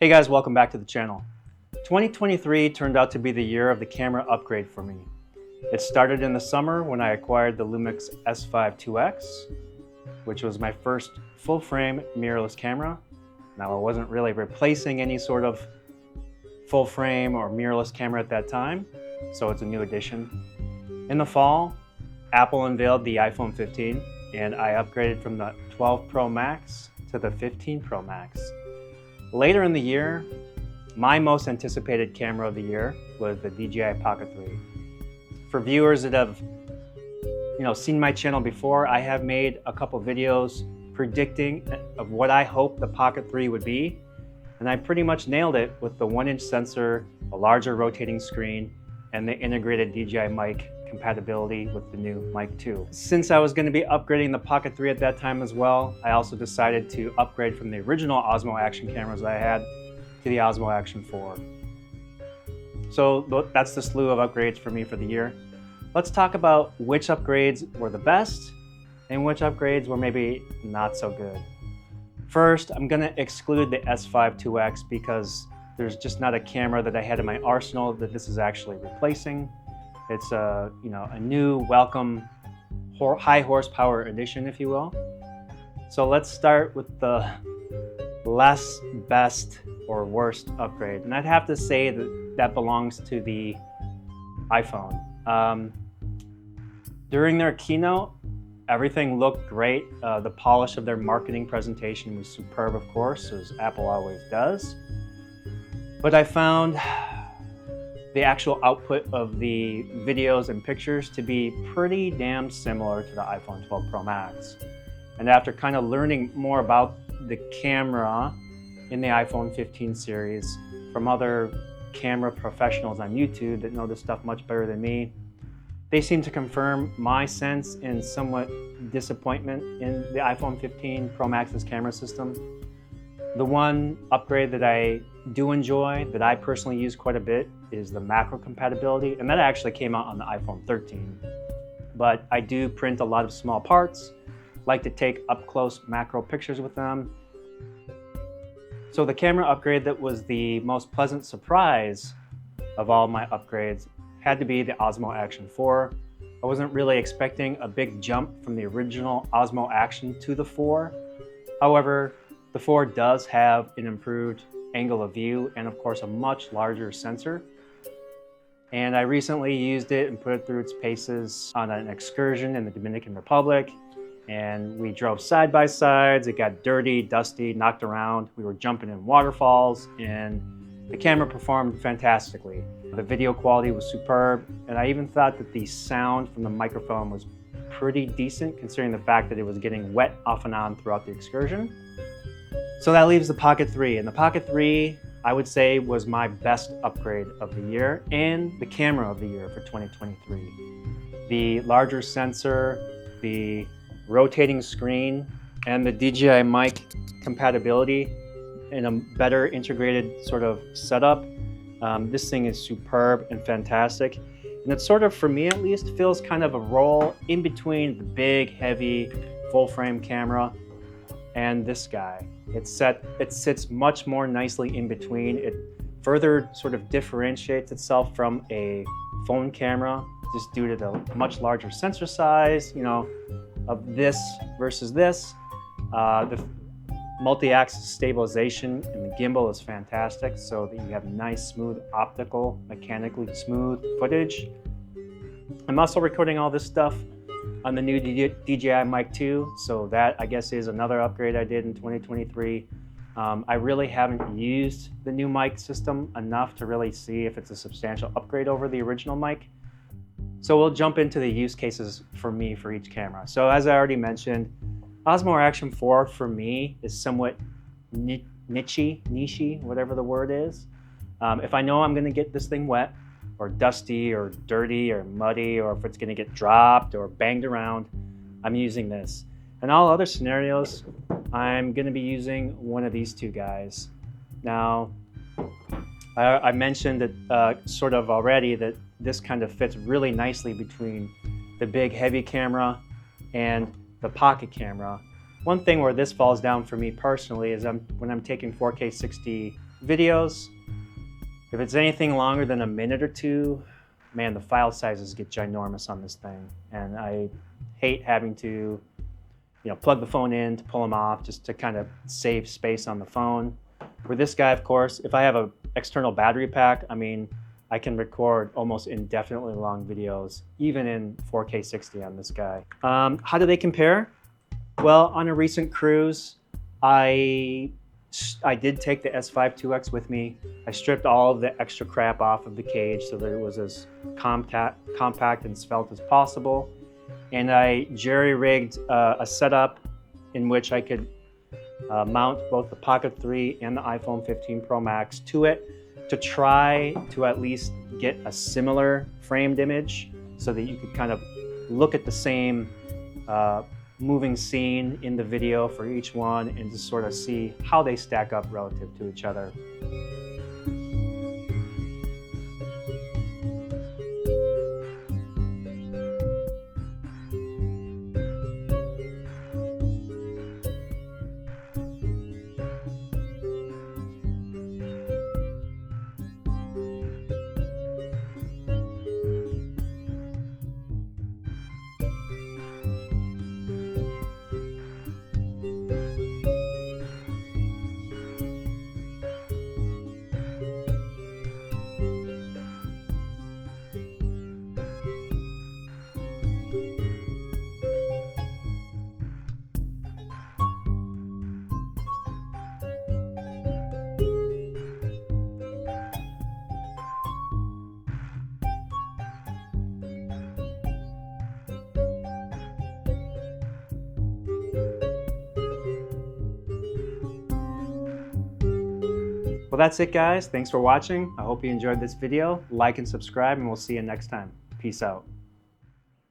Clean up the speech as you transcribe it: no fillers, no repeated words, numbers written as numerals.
Hey guys, welcome back to the channel. 2023 turned out to be the year of the camera upgrade for me. It started in the summer when I acquired the Lumix S5IIX, which was my first full-frame mirrorless camera. Now, I wasn't really replacing any sort of full-frame or mirrorless camera at that time, so it's a new addition. In the fall, Apple unveiled the iPhone 15, and I upgraded from the 12 Pro Max to the 15 Pro Max. Later in the year, my most anticipated camera of the year was the DJI Pocket 3. For viewers that have seen my channel before, I have made a couple videos predicting of what I hope the Pocket 3 would be, and I pretty much nailed it with the 1-inch sensor, a larger rotating screen, and the integrated DJI Mic compatibility with the new Mic 2. Since I was going to be upgrading the Pocket 3 at that time as well, I also decided to upgrade from the original Osmo Action cameras I had to the Osmo Action 4. So that's the slew of upgrades for me for the year. Let's talk about which upgrades were the best and which upgrades were maybe not so good. First, I'm going to exclude the S5IIX because there's just not a camera that I had in my arsenal that this is actually replacing. It's a new, welcome, high horsepower edition, if you will. So let's start with the less best or worst upgrade. And I'd have to say that belongs to the iPhone. During their keynote, everything looked great. The polish of their marketing presentation was superb, of course, as Apple always does. But I found the actual output of the videos and pictures to be pretty damn similar to the iPhone 12 Pro Max. And after kind of learning more about the camera in the iPhone 15 series from other camera professionals on YouTube that know this stuff much better than me, they seem to confirm my sense and somewhat disappointment in the iPhone 15 Pro Max's camera system. The one upgrade that I do enjoy, that I personally use quite a bit, is the macro compatibility, and that actually came out on the iPhone 13. But I do print a lot of small parts, like to take up-close macro pictures with them. So the camera upgrade that was the most pleasant surprise of all my upgrades had to be the Osmo Action 4. I wasn't really expecting a big jump from the original Osmo Action to the 4. However, the 4 does have an improved angle of view and, of course, a much larger sensor. And I recently used it and put it through its paces on an excursion in the Dominican Republic. And we drove side by sides. It got dirty, dusty, knocked around. We were jumping in waterfalls, and the camera performed fantastically. The video quality was superb, and I even thought that the sound from the microphone was pretty decent, considering the fact that it was getting wet off and on throughout the excursion. So that leaves the Pocket 3, and the Pocket 3, I would say, was my best upgrade of the year and the camera of the year for 2023. The larger sensor, the rotating screen, and the DJI Mic compatibility in a better integrated sort of setup. This thing is superb and fantastic. And it sort of, for me at least, feels kind of a role in between the big, heavy, full-frame camera and this guy. It sits much more nicely in between. It further sort of differentiates itself from a phone camera just due to the much larger sensor size, of this versus this. The multi-axis stabilization in the gimbal is fantastic, so that you have nice, smooth optical, mechanically smooth footage. I'm also recording all this stuff on the new DJI Mic 2, so that, I guess, is another upgrade I did in 2023. I really haven't used the new mic system enough to really see if it's a substantial upgrade over the original mic. So we'll jump into the use cases for me for each camera. So as I already mentioned, Osmo Action 4 for me is somewhat niche-y, whatever the word is. If I know I'm gonna get this thing wet, or dusty, or dirty, or muddy, or if it's gonna get dropped or banged around, I'm using this. In all other scenarios, I'm gonna be using one of these two guys. Now, I mentioned that sort of already that this kind of fits really nicely between the big heavy camera and the pocket camera. One thing where this falls down for me personally is when I'm taking 4K 60 videos, if it's anything longer than a minute or two, man, the file sizes get ginormous on this thing. And I hate having to, plug the phone in to pull them off just to kind of save space on the phone. For this guy, of course, if I have an external battery pack, I can record almost indefinitely long videos, even in 4K 60 on this guy. How do they compare? Well, on a recent cruise, I did take the S5IIX with me. I stripped all of the extra crap off of the cage so that it was as compact and svelte as possible. And I jerry-rigged a setup in which I could mount both the Pocket 3 and the iPhone 15 Pro Max to it to try to at least get a similar framed image so that you could kind of look at the same moving scene in the video for each one and just sort of see how they stack up relative to each other. Well, that's it, guys. Thanks for watching. I hope you enjoyed this video. Like and subscribe, and we'll see you next time. Peace out.